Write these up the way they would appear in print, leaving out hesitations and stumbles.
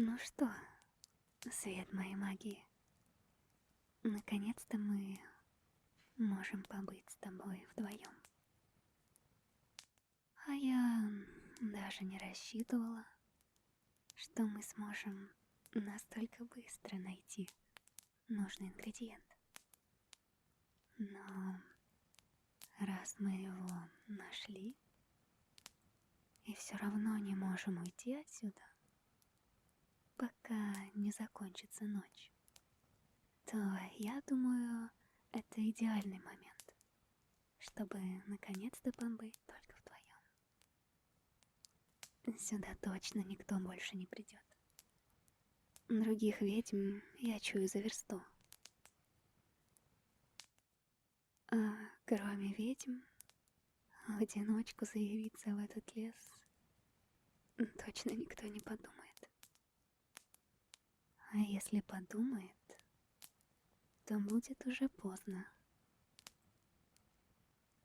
Ну что, свет моей магии, наконец-то мы можем побыть с тобой вдвоем. А я даже не рассчитывала, что мы сможем настолько быстро найти нужный ингредиент. Но раз мы его нашли и все равно не можем уйти отсюда, пока не закончится ночь, то я думаю, это идеальный момент, чтобы наконец-то побыть только вдвоем. Сюда точно никто больше не придет. Других ведьм я чую за версту. А кроме ведьм, в одиночку заявиться в этот лес точно никто не подумает. А если подумает, то будет уже поздно.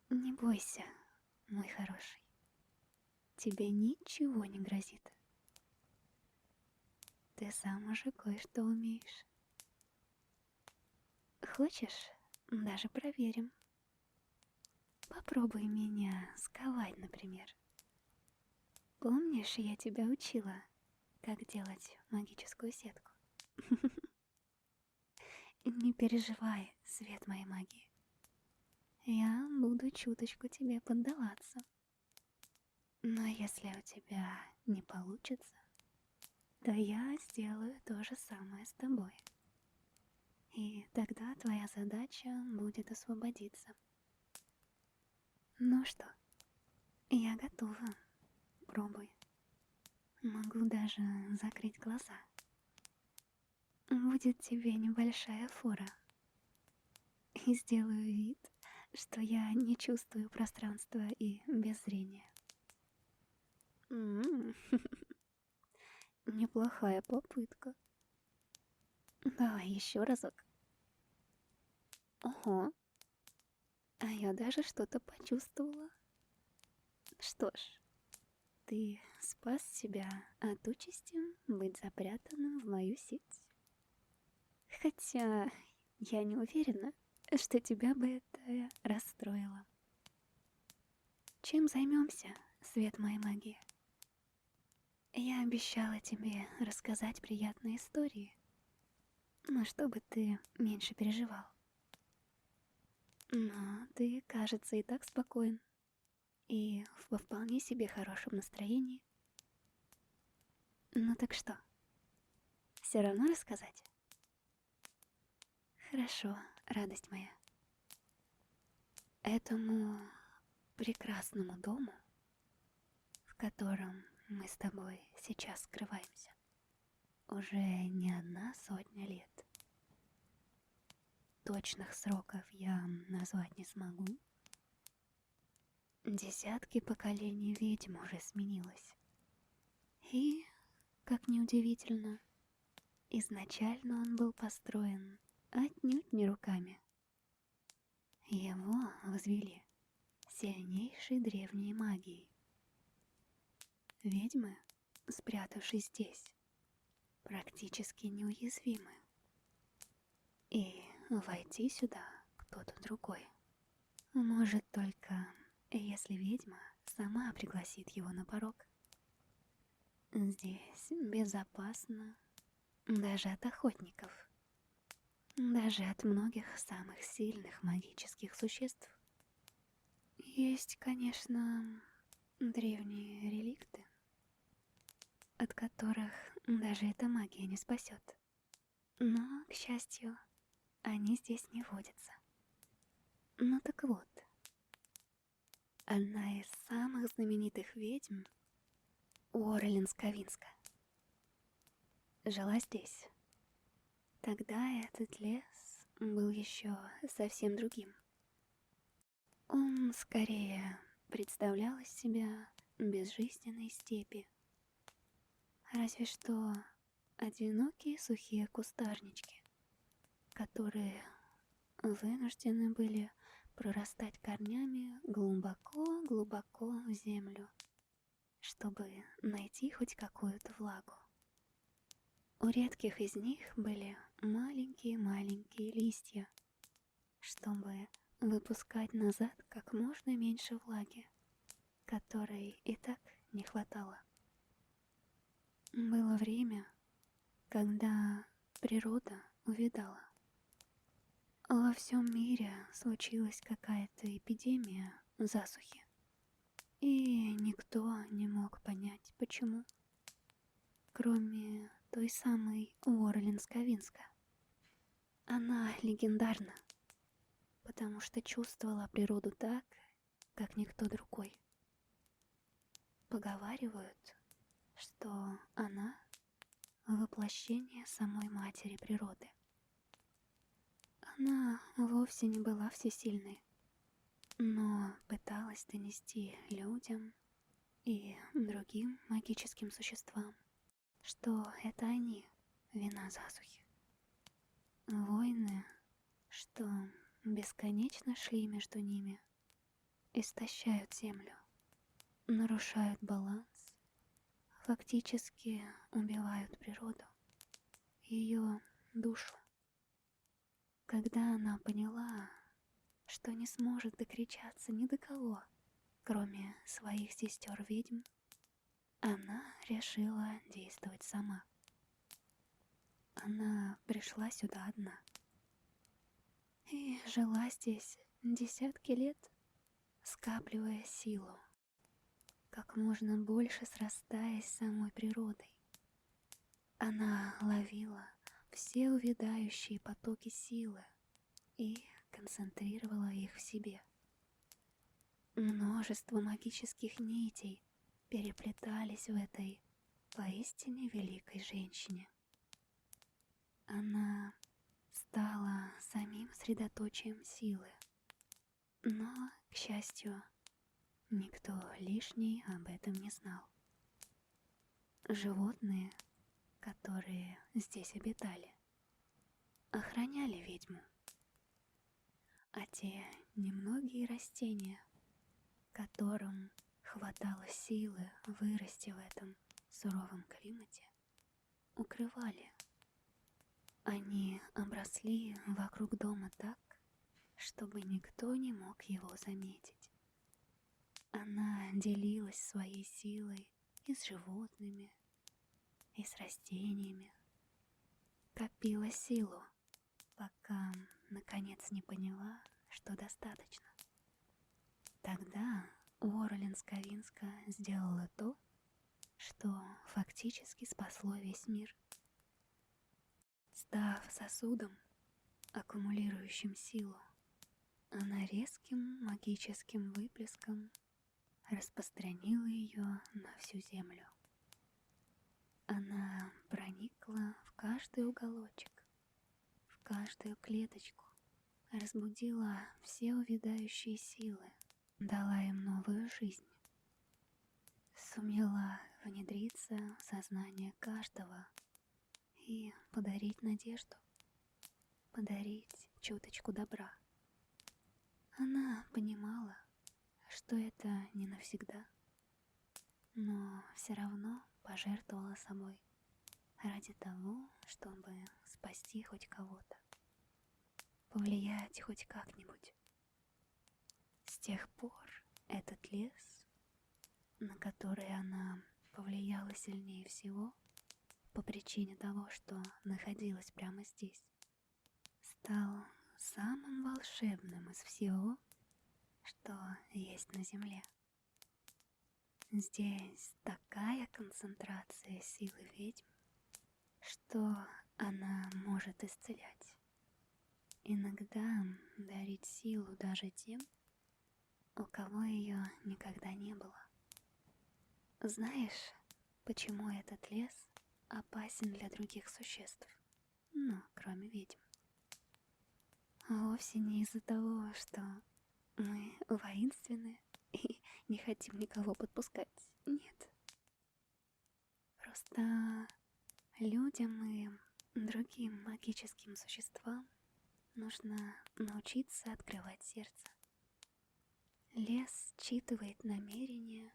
Не бойся, мой хороший. Тебе ничего не грозит. Ты сам уже кое-что умеешь. Хочешь, даже проверим. Попробуй меня сковать, например. Помнишь, я тебя учила, как делать магическую сетку? Не переживай, свет моей магии. Я буду чуточку тебе поддаваться. Но если у тебя не получится, то я сделаю то же самое с тобой. И тогда твоя задача будет освободиться. Ну что, я готова. Пробуй. Могу даже закрыть глаза. Будет тебе небольшая фора. И сделаю вид, что я не чувствую пространства и без зрения. Неплохая попытка. Давай еще разок. Ого. А я даже что-то почувствовала. Что ж, ты спас себя от участи быть запрятанным в мою сеть. Хотя я не уверена, что тебя бы это расстроило. Чем займемся, свет моей магии? Я обещала тебе рассказать приятные истории, но чтобы ты меньше переживал. Но ты, кажется, и так спокоен. И во вполне себе хорошем настроении. Ну так что, все равно рассказать? Хорошо, радость моя. Этому прекрасному дому, в котором мы с тобой сейчас скрываемся, уже не 1 сотня лет. Точных сроков я назвать не смогу. Десятки поколений ведьм уже сменилось. И, как ни удивительно, изначально он был построен отнюдь не руками. Его возвели сильнейшей древней магией. Ведьмы, спрятавшись здесь, практически неуязвимы. И войти сюда кто-то другой может только, если ведьма сама пригласит его на порог. Здесь безопасно даже от охотников, даже от многих самых сильных магических существ. Есть, конечно, древние реликты, от которых даже эта магия не спасет. Но, к счастью, они здесь не водятся. Ну так вот, одна из самых знаменитых ведьм, Уорлин Сковинска, жила здесь. Тогда этот лес был еще совсем другим. Он скорее представлял из себя безжизненные степи. Разве что одинокие сухие кустарнички, которые вынуждены были прорастать корнями глубоко-глубоко в землю, чтобы найти хоть какую-то влагу. У редких из них были маленькие-маленькие листья, чтобы выпускать назад как можно меньше влаги, которой и так не хватало. Было время, когда природа увядала. Во всем мире случилась какая-то эпидемия засухи, и никто не мог понять, почему, кроме той самой Уорлин Скавинска. Она легендарна, потому что чувствовала природу так, как никто другой. Поговаривают, что она — воплощение самой матери природы. Она вовсе не была всесильной, но пыталась донести людям и другим магическим существам, что это они вина засухи. Войны, что бесконечно шли между ними, истощают землю, нарушают баланс, фактически убивают природу, ее душу. Когда она поняла, что не сможет докричаться ни до кого, кроме своих сестер-ведьм, она решила действовать сама. Она пришла сюда одна и жила здесь десятки лет, скапливая силу, как можно больше срастаясь с самой природой. Она ловила все увядающие потоки силы и концентрировала их в себе. Множество магических нитей переплетались в этой поистине великой женщине. Она стала самим средоточием силы, но, к счастью, никто лишний об этом не знал. Животные, которые здесь обитали, охраняли ведьму, а те немногие растения, которым хватало силы вырасти в этом суровом климате, укрывали. Они обросли вокруг дома так, чтобы никто не мог его заметить. Она делилась своей силой и с животными, и с растениями. Копила силу, пока, наконец, не поняла, что достаточно. Тогда Уорлин Скавинска сделала то, что фактически спасло весь мир. Став сосудом, аккумулирующим силу, она резким магическим выплеском распространила ее на всю землю. Она проникла в каждый уголочек, в каждую клеточку, разбудила все увядающие силы, дала им новую жизнь, сумела внедриться в сознание каждого и подарить надежду, подарить чуточку добра. Она понимала, что это не навсегда, но все равно пожертвовала собой ради того, чтобы спасти хоть кого-то, повлиять хоть как-нибудь. С тех пор этот лес, на который она повлияла сильнее всего по причине того, что находилась прямо здесь, стал самым волшебным из всего, что есть на земле. Здесь такая концентрация силы ведьм, что она может исцелять. Иногда дарить силу даже тем, у кого ее никогда не было. Знаешь, почему этот лес опасен для других существ, ну, кроме ведьм? Вовсе не из-за того, что мы воинственны и не хотим никого подпускать. Нет. Просто людям и другим магическим существам нужно научиться открывать сердце. Лес считывает намерения,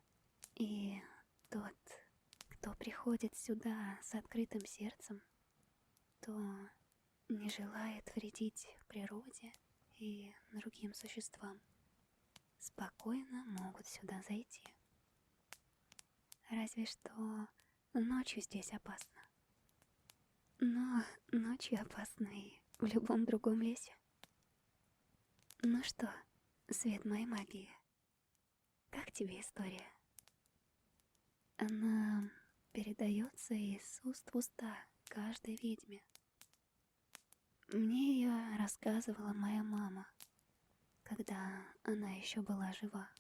и тот, кто приходит сюда с открытым сердцем, кто не желает вредить природе и другим существам, спокойно могут сюда зайти. Разве что ночью здесь опасно. Но ночью опасно и в любом другом лесе. Ну что, свет моей магии, как тебе история? Она передается из уст в уста каждой ведьме. Мне ее рассказывала моя мама, когда она еще была жива.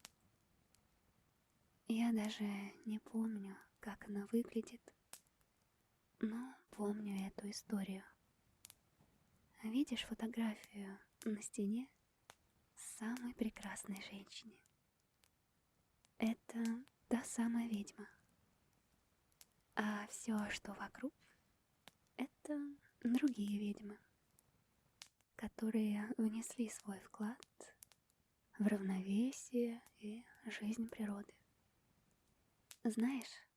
Я даже не помню, как она выглядит, но помню эту историю. Видишь фотографию на стене самой прекрасной женщине? Это та самая ведьма. А все, что вокруг, это другие ведьмы, которые внесли свой вклад в равновесие и жизнь природы. Знаешь,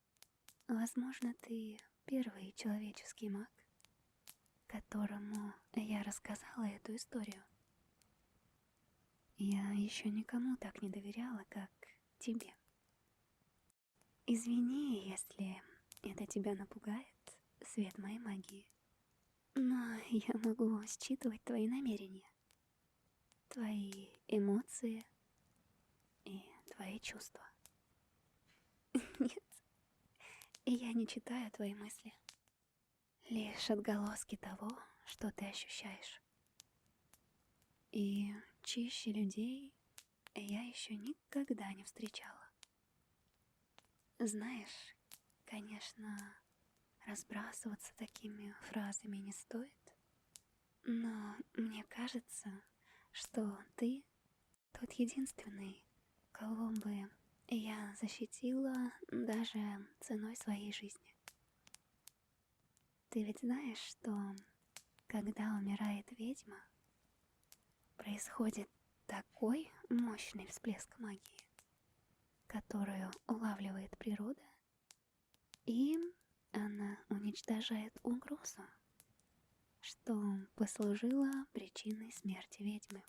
возможно, ты первый человеческий маг, которому я рассказала эту историю. Я еще никому так не доверяла, как тебе. Извини, если это тебя напугает, свет моей магии. Но я могу считывать твои намерения, твои эмоции и твои чувства. Нет, я не читаю твои мысли. Лишь отголоски того, что ты ощущаешь. И чище людей я еще никогда не встречала. Знаешь, конечно, разбрасываться такими фразами не стоит, но мне кажется, что ты тот единственный, кого бы я защитила даже ценой своей жизни. Ты ведь знаешь, что когда умирает ведьма, происходит такой мощный всплеск магии, которую улавливает природа, и она уничтожает угрозу, что послужило причиной смерти ведьмы.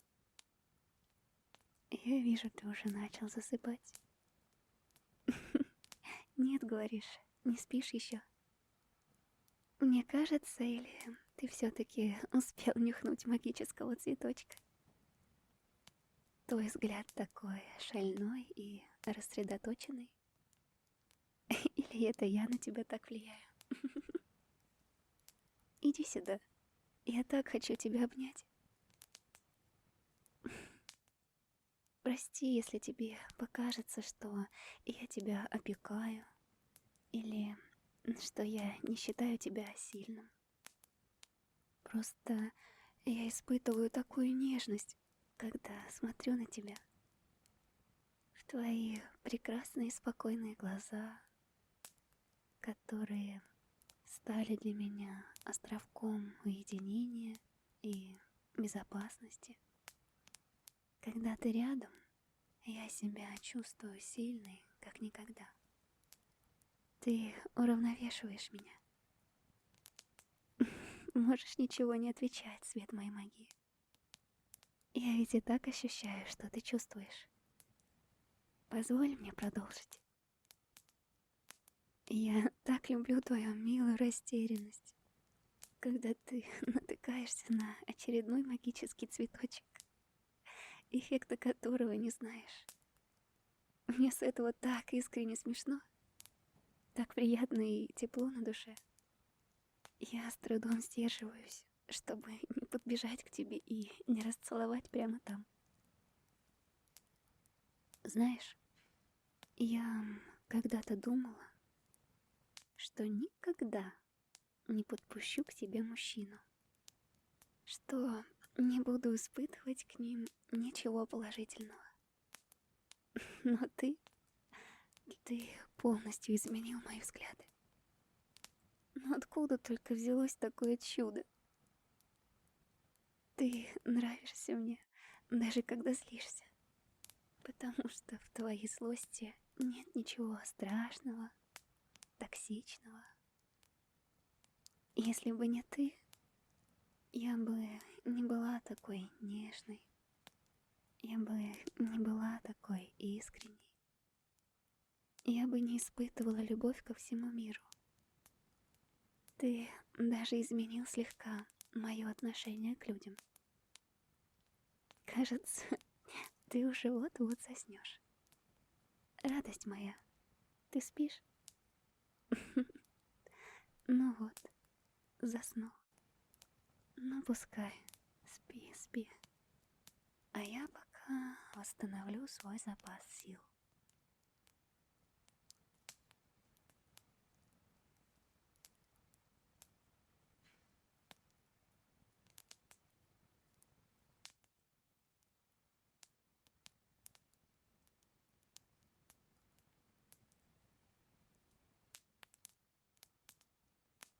Я вижу, ты уже начал засыпать. Нет, говоришь, не спишь еще? Мне кажется, или ты все-таки успел нюхнуть магического цветочка? Твой взгляд такой шальной и рассредоточенный. Или это я на тебя так влияю? Иди сюда. Я так хочу тебя обнять. Прости, если тебе покажется, что я тебя опекаю, или что я не считаю тебя сильным. Просто я испытываю такую нежность, когда смотрю на тебя. В твои прекрасные спокойные глаза, которые стали для меня островком уединения и безопасности. Когда ты рядом, я себя чувствую сильной, как никогда. Ты уравновешиваешь меня. Можешь ничего не отвечать, свет моей магии. Я ведь и так ощущаю, что ты чувствуешь. Позволь мне продолжить. Я так люблю твою милую растерянность, когда ты натыкаешься на очередной магический цветочек, эффекта которого не знаешь. Мне с этого так искренне смешно, так приятно и тепло на душе. Я с трудом сдерживаюсь, чтобы не подбежать к тебе и не расцеловать прямо там. Знаешь, я когда-то думала, что никогда не подпущу к тебе мужчину, что не буду испытывать к ним ничего положительного. Но ты полностью изменил мои взгляды. Но откуда только взялось такое чудо? Ты нравишься мне, даже когда злишься, потому что в твоей злости нет ничего страшного, токсичного. Если бы не ты, Я бы не была такой нежной. Я бы не была такой искренней. Я бы не испытывала любовь ко всему миру. Ты даже изменил слегка мое отношение к людям. Кажется, ты уже вот-вот заснешь. Радость моя, ты спишь? Ну вот, заснул. Ну пускай, спи, спи. А я пока восстановлю свой запас сил.